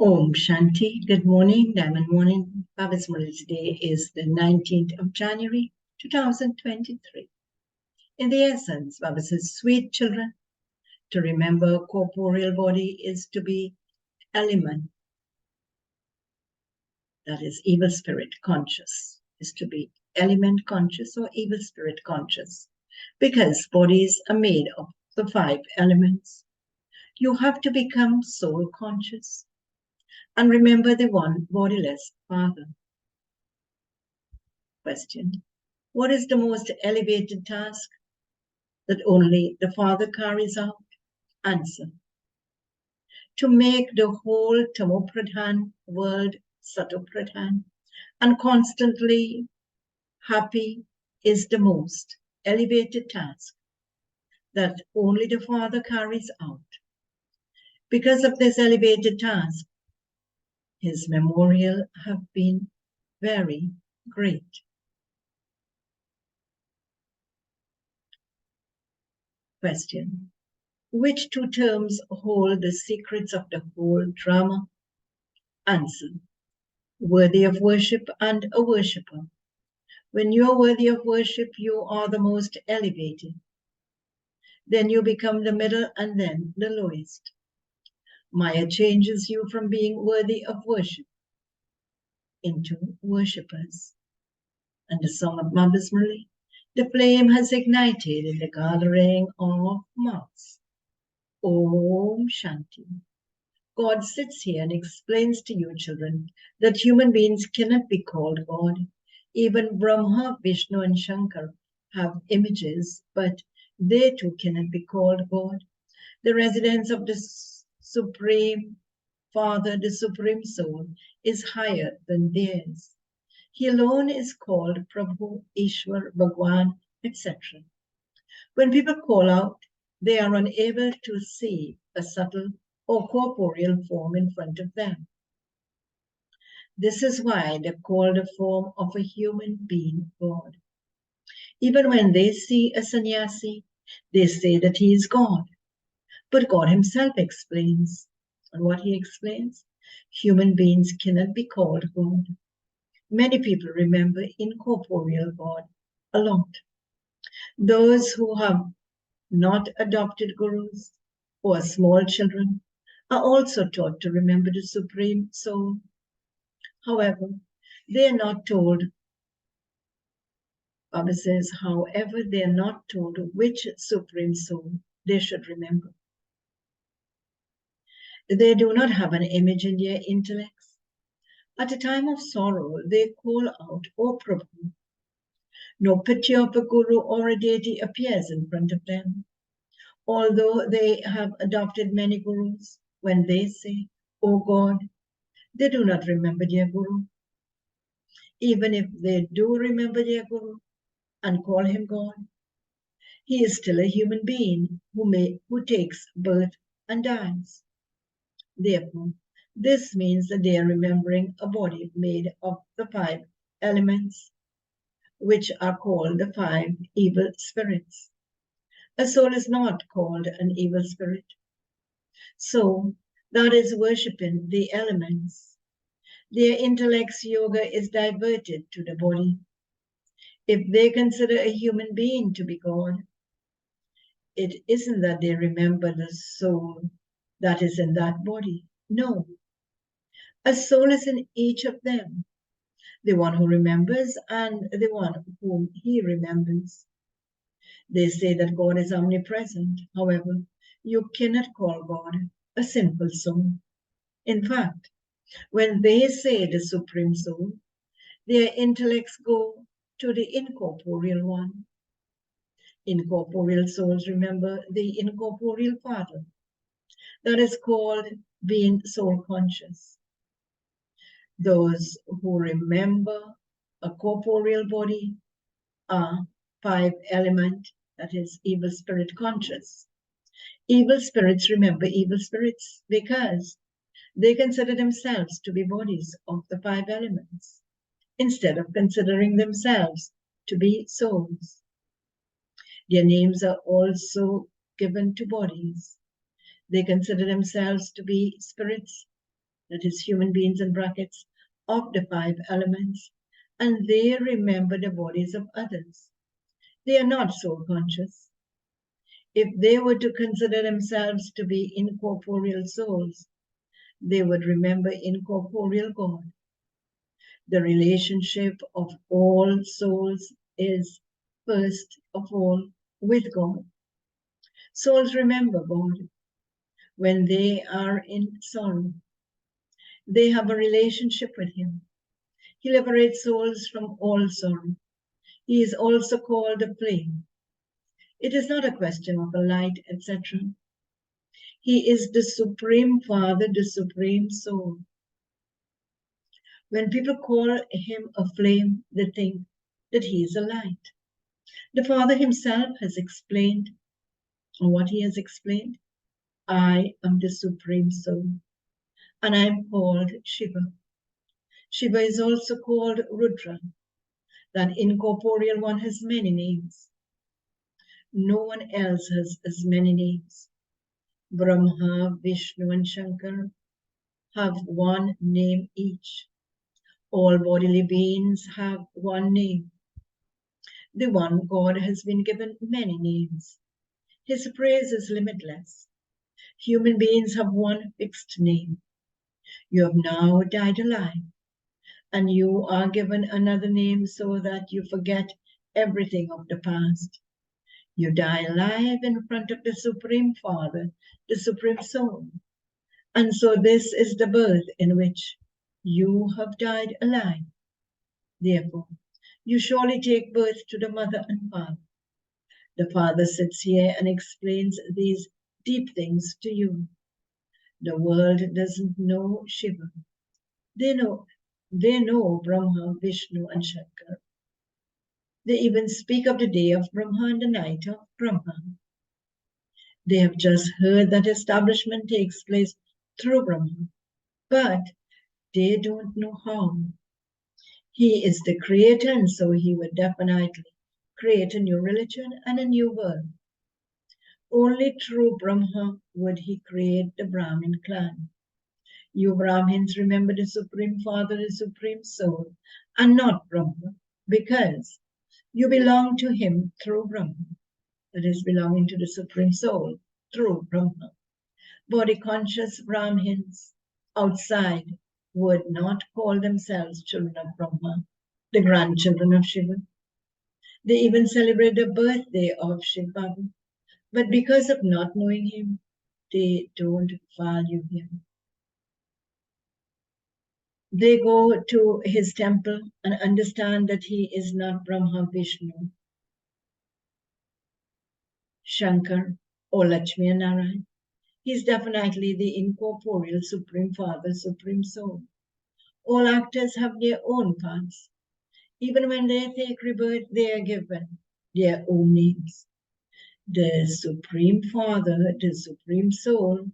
Om Shanti. Good morning, Diamond Morning. Baba's Murli. Today is the 19th of January, 2023. In the essence, Baba says, sweet children, to remember corporeal body is to be element, that is evil spirit conscious, is to be element conscious or evil spirit conscious, because bodies are made of the 5 elements. You have to become soul conscious and remember the one bodiless Father. Question: what is the most elevated task that only the Father carries out? Answer: to make the whole Tamopradhan world Satopradhan and constantly happy is the most elevated task that only the Father carries out. Because of this elevated task, his memorial have been very great. Question: which 2 terms hold the secrets of the whole drama? Answer: worthy of worship and a worshipper. When you are worthy of worship, you are the most elevated. Then you become the middle and then the lowest. Maya changes you from being worthy of worship into worshippers. And the song of Baba's Murli, the flame has ignited in the gathering of moths. Om Shanti. God sits here and explains to you, children, that human beings cannot be called God. Even Brahma, Vishnu, and Shankar have images, but they too cannot be called God. The residence of the Supreme Father, the Supreme Soul, is higher than theirs. He alone is called Prabhu, Ishwar, Bhagwan, etc. When people call out, they are unable to see a subtle or corporeal form in front of them. This is why they call the form of a human being God. Even when they see a sannyasi, they say that he is God. But God himself explains. And what he explains? Human beings cannot be called God. Many people remember incorporeal God a lot. Those who have not adopted gurus or small children are also taught to remember the Supreme Soul. However, they are not told, Baba says, however, they are not told which Supreme Soul they should remember. They do not have an image in their intellects. At a time of sorrow, they call out, O Prabhu. No picture of a guru or a deity appears in front of them. Although they have adopted many gurus, when they say, O God, they do not remember their guru. Even if they do remember their guru and call him God, he is still a human being who takes birth and dies. Therefore, this means that they are remembering a body made of the 5 elements, which are called the 5 evil spirits. A soul is not called an evil spirit. So, that is worshipping the elements. Their intellect's yoga is diverted to the body. If they consider a human being to be God, it isn't that they remember the soul that is in that body. No. A soul is in each of them, the one who remembers and the one whom he remembers. They say that God is omnipresent. However, you cannot call God a simple soul. In fact, when they say the Supreme Soul, their intellects go to the incorporeal one. Incorporeal souls remember the incorporeal Father. That is called being soul conscious. Those who remember a corporeal body are 5 element, that is evil spirit conscious. Evil spirits remember evil spirits because they consider themselves to be bodies of the 5 elements, instead of considering themselves to be souls. Their names are also given to bodies. They consider themselves to be spirits, that is human beings in brackets, of the 5 elements, and they remember the bodies of others. They are not soul conscious. If they were to consider themselves to be incorporeal souls, they would remember incorporeal God. The relationship of all souls is, first of all, with God. Souls remember God when they are in sorrow. They have a relationship with Him. He liberates souls from all sorrow. He is also called a flame. It is not a question of a light, etc. He is the Supreme Father, the Supreme Soul. When people call Him a flame, they think that He is a light. The Father Himself has explained, or what He has explained, I am the Supreme Soul, and I am called Shiva. Shiva is also called Rudra. That incorporeal one has many names. No one else has as many names. Brahma, Vishnu, and Shankar have one name each. All bodily beings have one name. The one God has been given many names. His praise is limitless. Human beings have one fixed name. You have now died alive, and you are given another name so that you forget everything of the past. You die alive in front of the Supreme Father, the Supreme Soul. And so this is the birth in which you have died alive. Therefore, you surely take birth to the mother and father. The Father sits here and explains these deep things to you. The world doesn't know Shiva. They know Brahma, Vishnu, and Shankar. They even speak of the day of Brahma and the night of Brahma. They have just heard that establishment takes place through Brahma, but they don't know how. He is the creator, and so he would definitely create a new religion and a new world. Only through Brahma would he create the Brahmin clan. You Brahmins remember the Supreme Father, the Supreme Soul, and not Brahma, because you belong to him through Brahma. That is, belonging to the Supreme Soul through Brahma. Body-conscious Brahmins outside would not call themselves children of Brahma, the grandchildren of Shiva. They even celebrate the birthday of Shiv Baba, but because of not knowing him, they don't value him. They go to his temple and understand that he is not Brahma, Vishnu, Shankar, or Lakshmi and Narayan. He is definitely the incorporeal Supreme Father, Supreme Soul. All actors have their own paths. Even when they take rebirth, they are given their own names. The Supreme Father, the Supreme Soul,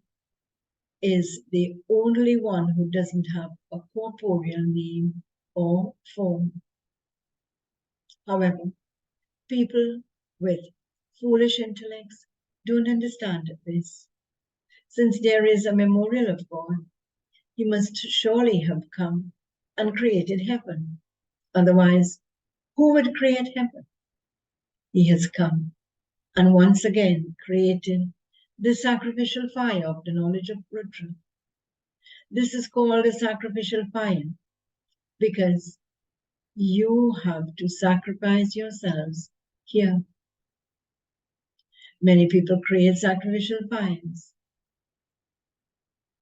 is the only one who doesn't have a corporeal name or form. However, people with foolish intellects don't understand this. Since there is a memorial of God, he must surely have come and created heaven. Otherwise, who would create heaven? He has come and once again created the sacrificial fire of the knowledge of Rudra. This is called a sacrificial fire because you have to sacrifice yourselves here. Many people create sacrificial fires.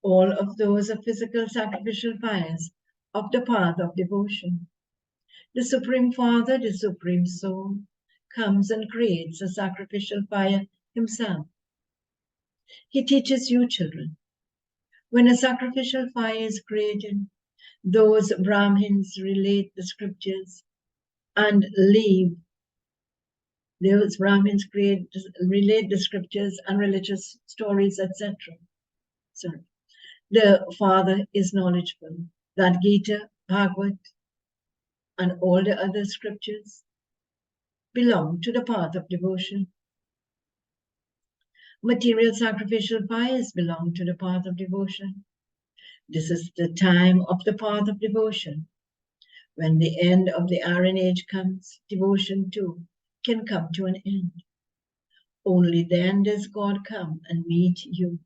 All of those are physical sacrificial fires of the path of devotion. The Supreme Father, the Supreme Soul, comes and creates a sacrificial fire himself. He teaches you, children. When a sacrificial fire is created, those Brahmins relate the scriptures and leave. Those Brahmins relate the scriptures and religious stories, etc. Sorry. The Father is knowledgeable that Gita, Bhagavad, and all the other scriptures belong to the path of devotion. Material sacrificial fires belong to the path of devotion. This is the time of the path of devotion. When the end of the Iron Age comes, devotion too can come to an end. Only then does God come and meet you.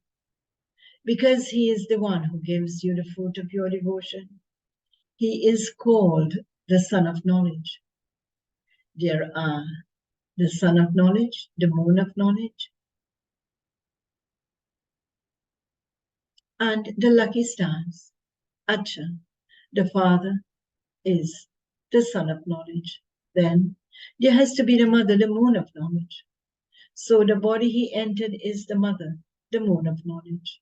Because he is the one who gives you the fruit of your devotion, he is called the Son of Knowledge. There are the Sun of Knowledge, the Moon of Knowledge, and the lucky stars. Acha, the Father, is the Sun of Knowledge. Then there has to be the Mother, the Moon of Knowledge. So the body he entered is the Mother, the Moon of Knowledge.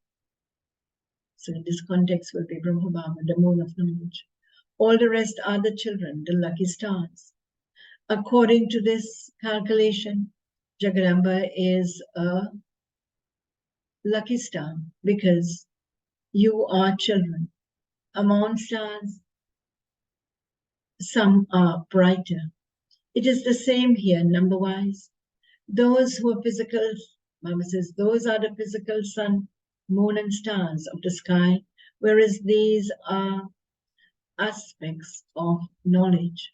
So in this context will be Brahma Baba, the Moon of Knowledge. All the rest are the children, the lucky stars. According to this calculation, Jagadamba is a lucky star because you are children. Among stars, some are brighter. It is the same here, number-wise. Those who are physical, Mama says, those are the physical sun, moon, and stars of the sky, whereas these are aspects of knowledge.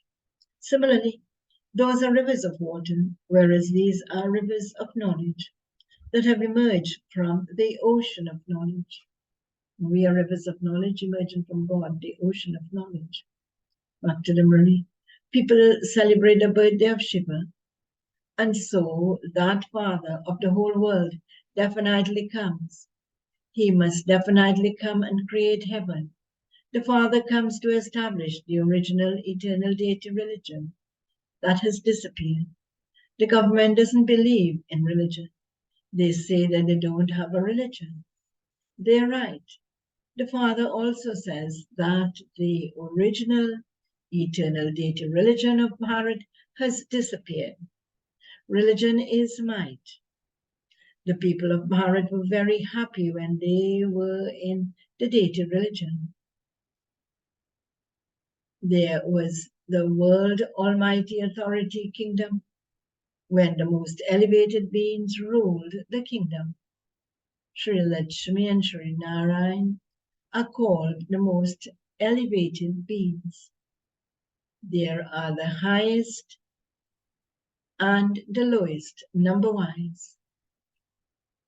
Similarly, those are rivers of water, whereas these are rivers of knowledge that have emerged from the ocean of knowledge. We are rivers of knowledge emerging from God, the ocean of knowledge. Back to the Murli. People celebrate the birthday of Shiva, and so that Father of the whole world definitely comes. He must definitely come and create heaven. The Father comes to establish the original eternal deity religion that has disappeared. The government doesn't believe in religion. They say that they don't have a religion. They're right. The Father also says that the original eternal deity religion of Bharat has disappeared. Religion is might. The people of Bharat were very happy when they were in the deity religion. There was the world almighty authority kingdom when the most elevated beings ruled the kingdom. Sri Lakshmi and Sri Narayan are called the most elevated beings. There are the highest and the lowest, number-wise.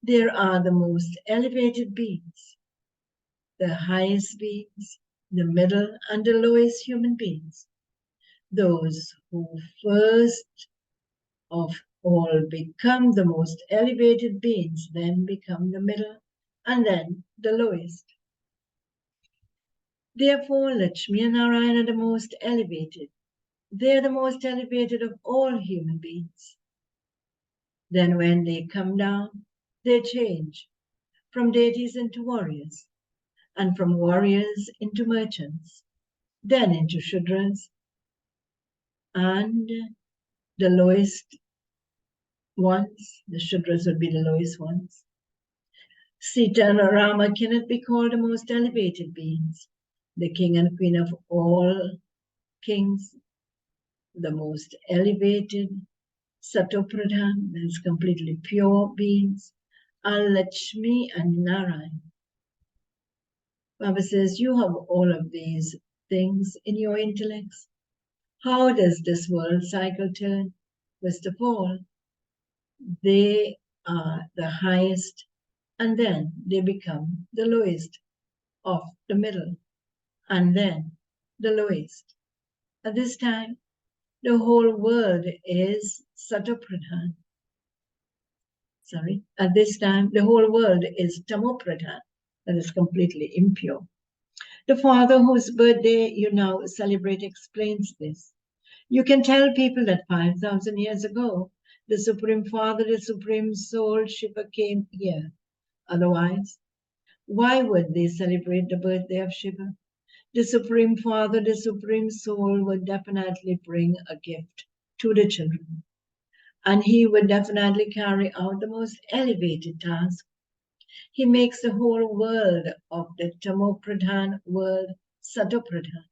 There are the most elevated beings, the highest beings, the middle and the lowest human beings. Those who first of all become the most elevated beings, then become the middle, and then the lowest. Therefore, Lakshmi and Narayan are the most elevated. They are the most elevated of all human beings. Then when they come down, they change from deities into warriors, and from warriors into merchants, then into Shudras, and the lowest ones, the Shudras would be the lowest ones. Sita and Rama cannot be called the most elevated beings, the king and queen of all kings, the most elevated Satopradhan, that is completely pure beings, are Lakshmi and Narayan. Baba says, you have all of these things in your intellects. How does this world cycle turn? First of all, they are the highest, and then they become the lowest of the middle, and then the lowest. At this time, the whole world is Satopradhan. At this time, the whole world is Tamopradhan, that is completely impure. The Father whose birthday you now celebrate explains this. You can tell people that 5,000 years ago, the Supreme Father, the Supreme Soul, Shiva came here. Otherwise, why would they celebrate the birthday of Shiva? The Supreme Father, the Supreme Soul would definitely bring a gift to the children. And he would definitely carry out the most elevated task. He makes the whole world of the Tamopradhan world Satopradhan.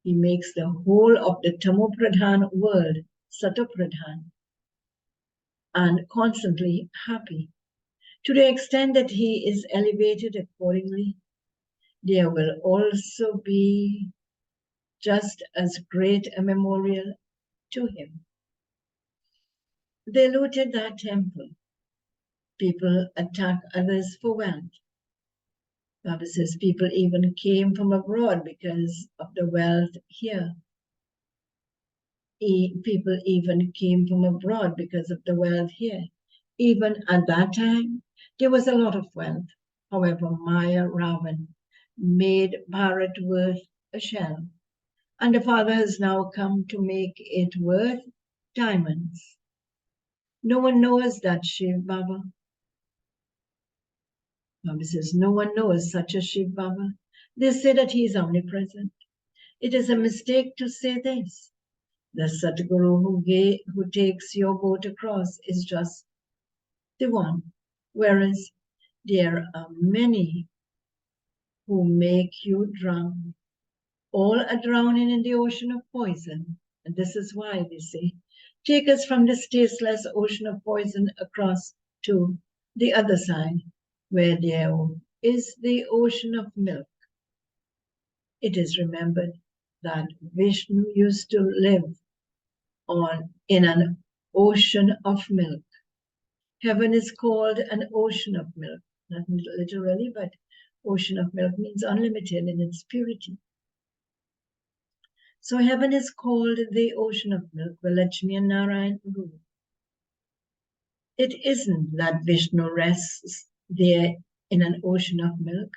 He makes the whole of the Tamopradhan world Satopradhan and constantly happy. To the extent that he is elevated accordingly, there will also be just as great a memorial to him. They looted that temple. People attack others for wealth. The Bible says people even came from abroad because of the wealth here. People even came from abroad because of the wealth here. Even at that time, there was a lot of wealth. However, Maya Ravan made Bharat worth a shell, and the Father has now come to make it worth diamonds. No one knows that Shiv Baba. Baba says, no one knows such a Shiv Baba. They say that he is omnipresent. It is a mistake to say this. The Satguru who takes your boat across is just the one, whereas there are many who make you drown. All are drowning in the ocean of poison. And this is why they say, take us from this tasteless ocean of poison across to the other side, where there is the ocean of milk. It is remembered that Vishnu used to live in an ocean of milk. Heaven is called an ocean of milk, not literally, but ocean of milk means unlimited in its purity. So heaven is called the ocean of milk, where Lakshmi and Narayan rule. It isn't that Vishnu rests there in an ocean of milk.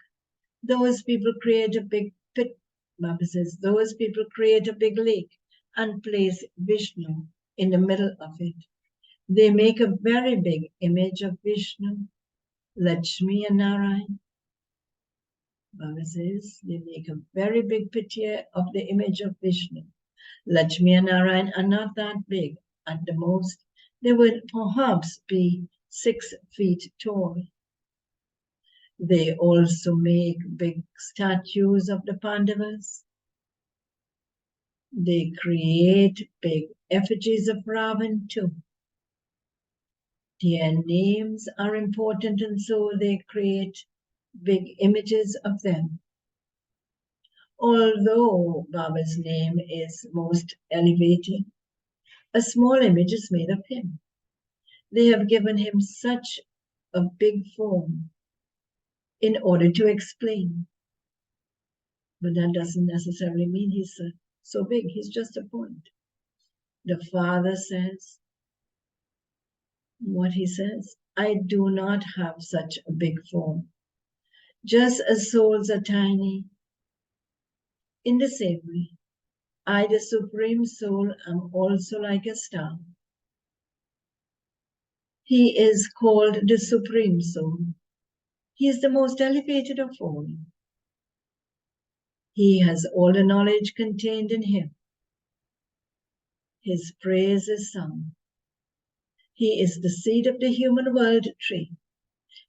Those people create a big pit, Baba says, those people create a big lake and place Vishnu in the middle of it. They make a very big image of Vishnu, Lakshmi and Narayan. Baba says they make a very big picture of the image of Vishnu. Lakshmi and Narayan are not that big. At the most, they would perhaps be 6 feet tall. They also make big statues of the Pandavas. They create big effigies of Ravan too. Their names are important, and so they create big images of them. Although Baba's name is most elevated, a small image is made of him. They have given him such a big form in order to explain. But that doesn't necessarily mean he's so big. He's just a point. The Father says what he says. I do not have such a big form. Just as souls are tiny, in the same way, I, the Supreme Soul, am also like a star. He is called the Supreme Soul. He is the most elevated of all. He has all the knowledge contained in him. His praise is sung. He is the seed of the human world tree.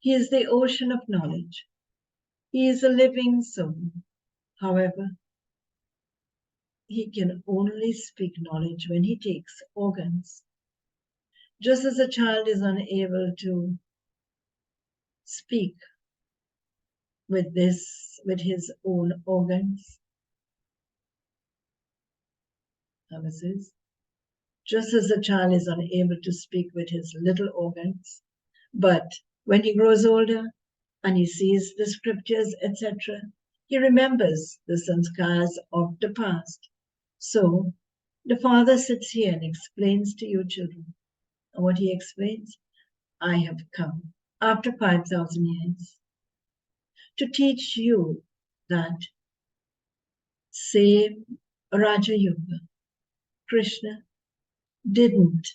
He is the ocean of knowledge. He is a living soul. However, he can only speak knowledge when he takes organs. Just as a child is unable to speak with his own organs, just as a child is unable to speak with his little organs, but when he grows older and he sees the scriptures, etc., he remembers the sanskars of the past. So the Father sits here and explains to you children. And what he explains, I have come after 5,000 years to teach you that same Raja Yoga, Krishna didn't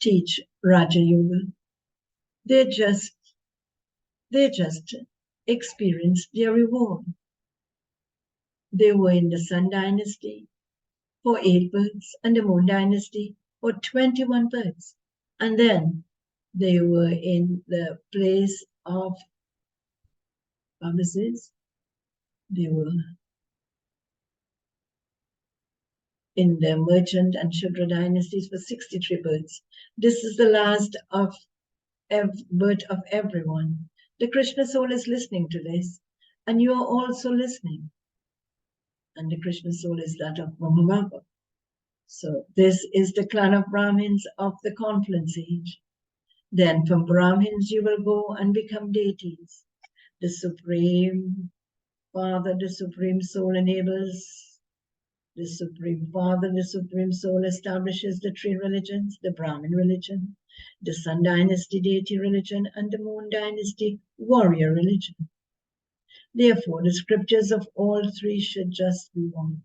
teach Raja Yoga. They just experienced their reward. They were in the Sun Dynasty for 8 births and the Moon Dynasty for 21 births. And then they were in the place of pharmacies. They were in the Merchant and Shudra dynasties for 63 births. This is the last birth of everyone. The Krishna soul is listening to this, and you are also listening. And the Krishna soul is that of Brahma. So this is the clan of Brahmins of the confluence age. Then from Brahmins you will go and become deities. The Supreme Father, the Supreme Soul enables the Supreme Father, the Supreme Soul establishes the three religions, the Brahmin religion, the Sun Dynasty deity religion, and the Moon Dynasty warrior religion. Therefore, the scriptures of all three should just be one.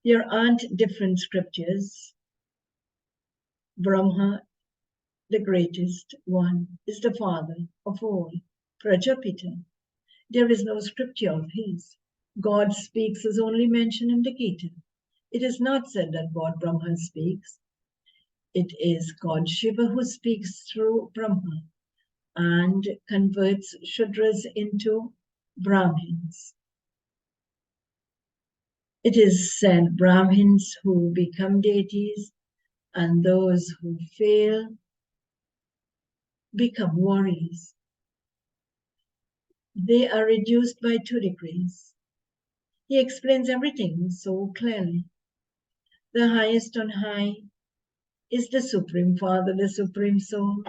There aren't different scriptures. Brahma, the greatest one, is the father of all, Prajapita. There is no scripture of his. God speaks as only mentioned in the Gita. It is not said that God Brahma speaks. It is God Shiva who speaks through Brahma and converts Shudras into Brahmins. It is said Brahmins who become deities and those who fail become warriors. They are reduced by 2 degrees. He explains everything so clearly. The highest on high is the Supreme Father, the Supreme Soul.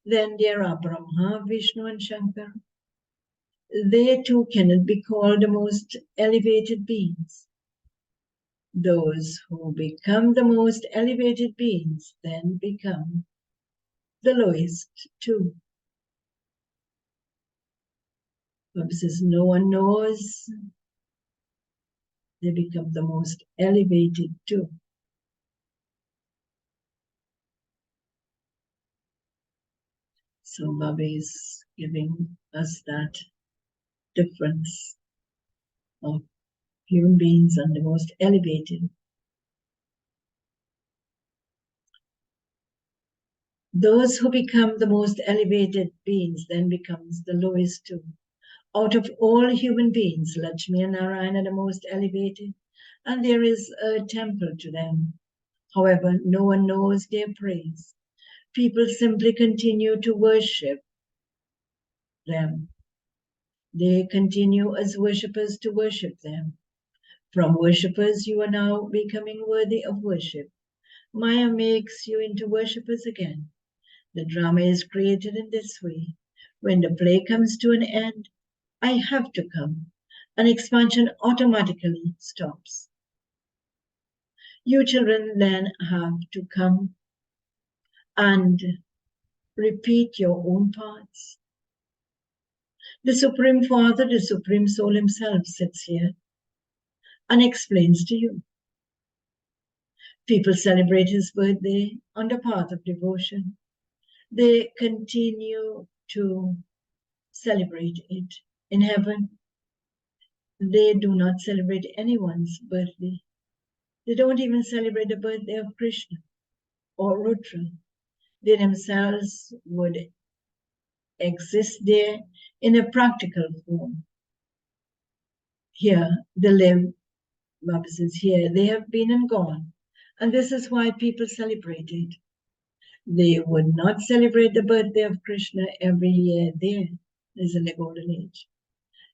Then there are Brahma, Vishnu, and Shankar. They too cannot be called the most elevated beings. Those who become the most elevated beings then become the lowest too. Baba says, no one knows. They become the most elevated too. So Baba is giving us that difference of human beings and the most elevated. Those who become the most elevated beings then becomes the lowest too. Out of all human beings, Lakshmi and Narayana are the most elevated, and there is a temple to them. However, no one knows their praise. People simply continue to worship them. They continue as worshippers to worship them. From worshippers, you are now becoming worthy of worship. Maya makes you into worshippers again. The drama is created in this way. When the play comes to an end, I have to come. An expansion automatically stops. You children then have to come and repeat your own parts. The Supreme Father, the Supreme Soul himself sits here and explains to you. People celebrate his birthday on the path of devotion. They continue to celebrate it in heaven. They do not celebrate anyone's birthday. They don't even celebrate the birthday of Krishna or Rudra. They themselves would exist there in a practical form. Here they live, Baba says, here they have been and gone. And this is why people celebrate it. They would not celebrate the birthday of Krishna every year there, as in the golden age.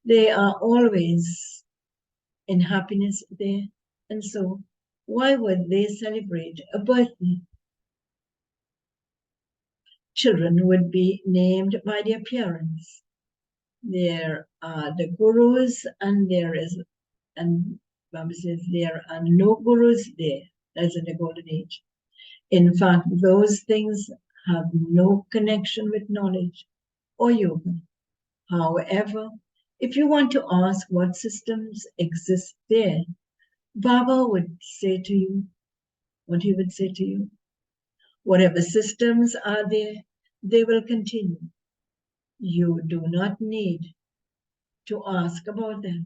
They are always in happiness there. And so, why would they celebrate a birthday? Children would be named by their parents. There are the gurus, and Baba says there are no gurus there, as in the golden age. In fact, those things have no connection with knowledge or yoga. However, if you want to ask what systems exist there, Baba would say to you what he would say to you. Whatever systems are there, they will continue. You do not need to ask about them.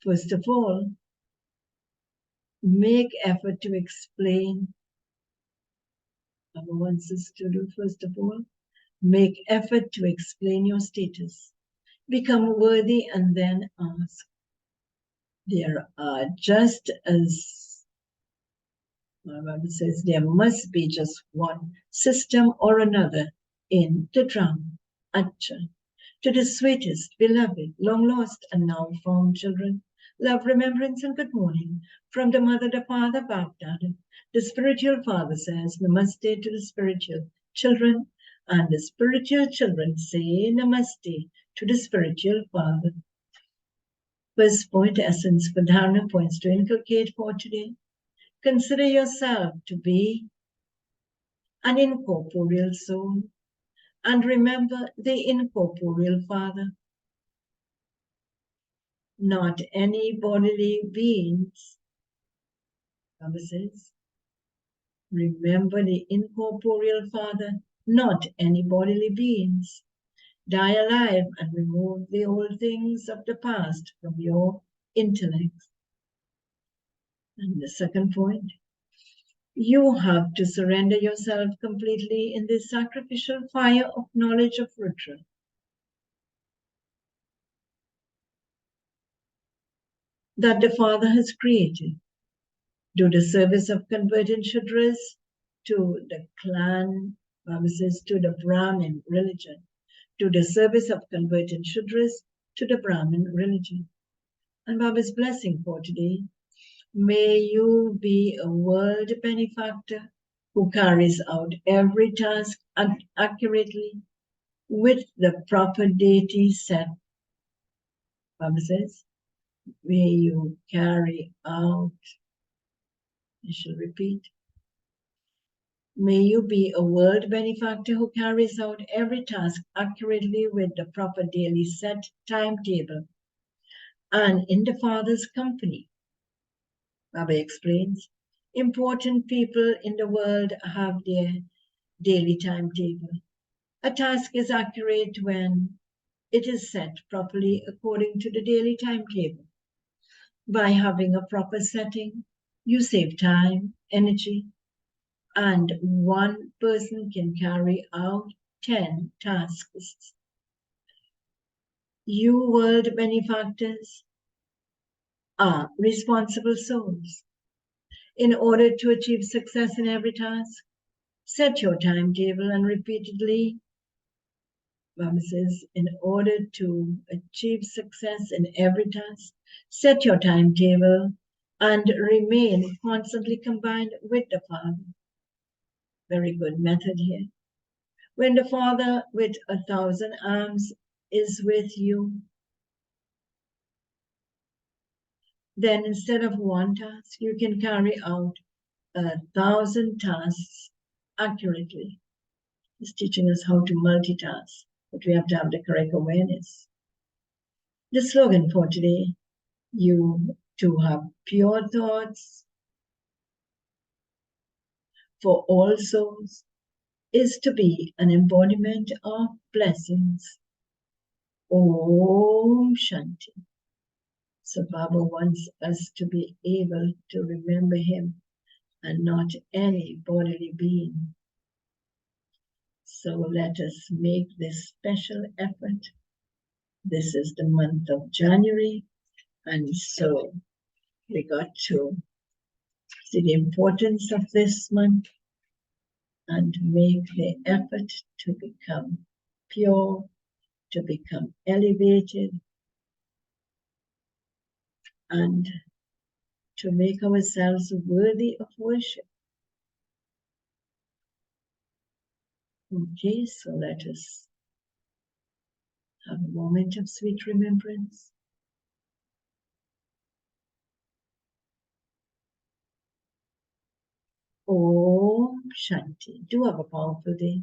First of all, make effort to explain. Baba wants us to do, first of all, make effort to explain your status. Become worthy and then ask. There are just as Baba says, there must be just one system or another in the drama. Acha. To the sweetest, beloved, long lost and now found children, love, remembrance, and good morning from the mother, the father, Baghdad. The spiritual father says namaste to the spiritual children, and the spiritual children say namaste to the spiritual father. First point, essence for dharana points to inculcate for today. Consider yourself to be an incorporeal soul, and remember the incorporeal father. Not any bodily beings, Baba says. Remember the incorporeal father, not any bodily beings. Die alive and remove the old things of the past from your intellect. And the second point, you have to surrender yourself completely in the sacrificial fire of knowledge of Rudra. That the Father has created. Do the service of converting Shudras to the clan, Baba says, to the Brahmin religion. Do the service of converting Shudras to the Brahmin religion. And Baba's blessing for today, may you be a world benefactor who carries out every task accurately with the proper deity set. Baba says, may you carry out, I shall repeat, may you be a world benefactor who carries out every task accurately with the proper daily set timetable and in the Father's company. Baba explains, important people in the world have their daily timetable. A task is accurate when it is set properly according to the daily timetable. By having a proper setting, you save time, energy, and one person can carry out 10 tasks. You world benefactors are responsible souls. In order to achieve success in every task, set your timetable and repeatedly, Baba says, in order to achieve success in every task, set your timetable and remain constantly combined with the Father. Very good method here. When the Father with 1,000 arms is with you, then instead of one task, you can carry out 1,000 tasks accurately. He's teaching us how to multitask, but we have to have the correct awareness. The slogan for today, you to have pure thoughts for all souls, is to be an embodiment of blessings. Om Shanti. So Baba wants us to be able to remember him and not any bodily being. So let us make this special effort. This is the month of January, and so we got to see the importance of this month and make the effort to become pure, to become elevated, and to make ourselves worthy of worship. Okay, so let us have a moment of sweet remembrance. Om Shanti. Do have a powerful day.